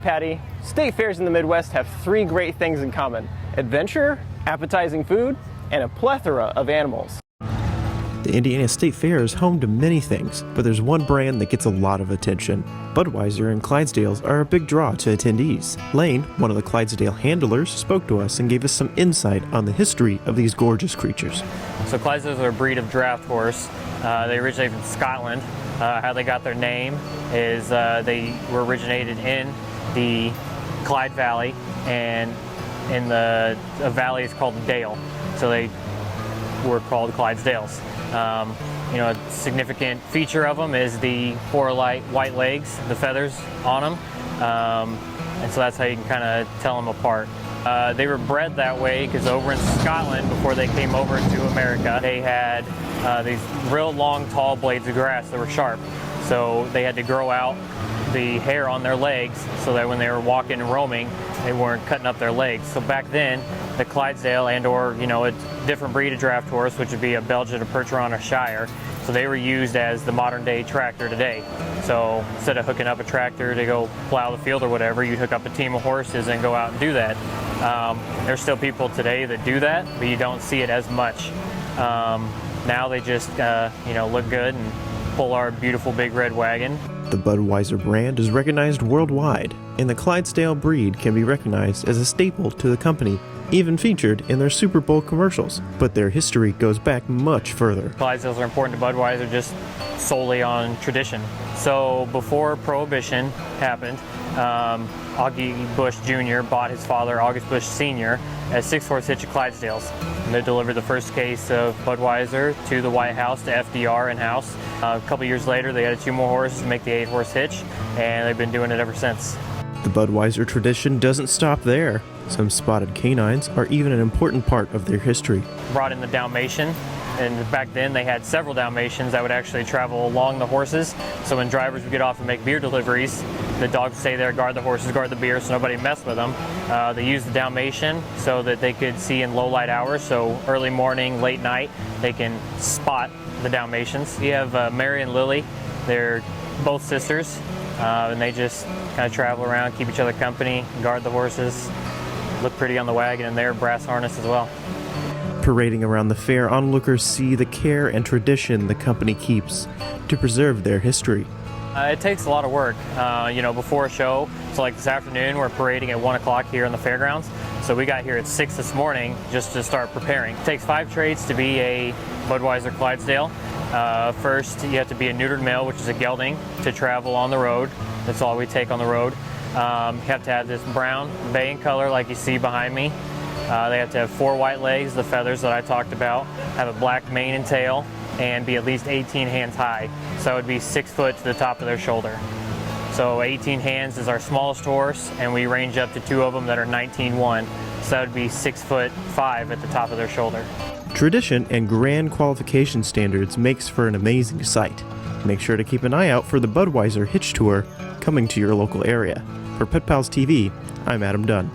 Patty, state fairs in the Midwest have three great things in common: adventure, appetizing food, and a plethora of animals. The Indiana State Fair is home to many things, but there's one brand that gets a lot of attention. Budweiser and Clydesdales are a big draw to attendees. Lane, one of the Clydesdale handlers, spoke to us and gave us some insight on the history of these gorgeous creatures. So Clydesdales are a breed of draft horse. They originate from Scotland. How they got their name is they were originated in the Clyde Valley, and in the valley is called Dale, so they were called Clydesdales. A significant feature of them is the four white legs, the feathers on them, and so that's how you can kind of tell them apart. They were bred that way because over in Scotland, before they came over to America, they had these real long, tall blades of grass that were sharp. So they had to grow out the hair on their legs so that when they were walking and roaming, they weren't cutting up their legs. So back then, the Clydesdale or a different breed of draft horse, which would be a Belgian, a Percheron, or Shire, so they were used as the modern day tractor today. So instead of hooking up a tractor to go plow the field or whatever, you'd hook up a team of horses and go out and do that. There's still people today that do that, but you don't see it as much. Now they just look good and pull our beautiful big red wagon. The Budweiser brand is recognized worldwide, and the Clydesdale breed can be recognized as a staple to the company, even featured in their Super Bowl commercials. But their history goes back much further. Clydesdales are important to Budweiser just solely on tradition. So before Prohibition happened, Augie Bush Jr. bought his father, August Bush Sr., a 6-horse hitch of Clydesdales. And they delivered the first case of Budweiser to the White House, to FDR in-house. A couple years later, they added 2 more horses to make the 8-horse hitch, and they've been doing it ever since. The Budweiser tradition doesn't stop there. Some spotted canines are even an important part of their history. Brought in the Dalmatian, and back then they had several Dalmatians that would actually travel along the horses. So when drivers would get off and make beer deliveries, the dogs would stay there, guard the horses, guard the beer, so nobody messed with them. They used the Dalmatian so that they could see in low light hours, so early morning, late night, they can spot the Dalmatians. You have Mary and Lily. They're both sisters, and they just kind of travel around, keep each other company, guard the horses, look pretty on the wagon, and they're brass harness as well. Parading around the fair, onlookers see the care and tradition the company keeps to preserve their history. It takes a lot of work, before a show. So like this afternoon, we're parading at 1 o'clock here in the fairgrounds. So we got here at 6 this morning just to start preparing. It takes 5 traits to be a Budweiser Clydesdale. First, you have to be a neutered male, which is a gelding, to travel on the road. That's all we take on the road. You have to have this brown bay in color like you see behind me. They have to have 4 white legs, the feathers that I talked about, have a black mane and tail, and be at least 18 hands high. So it would be 6 foot to the top of their shoulder. So 18 hands is our smallest horse, and we range up to 2 of them that are 19-1. So that would be 6'5" at the top of their shoulder. Tradition and grand qualification standards makes for an amazing sight. Make sure to keep an eye out for the Budweiser Hitch Tour coming to your local area. For Pet Pals TV, I'm Adam Dunn.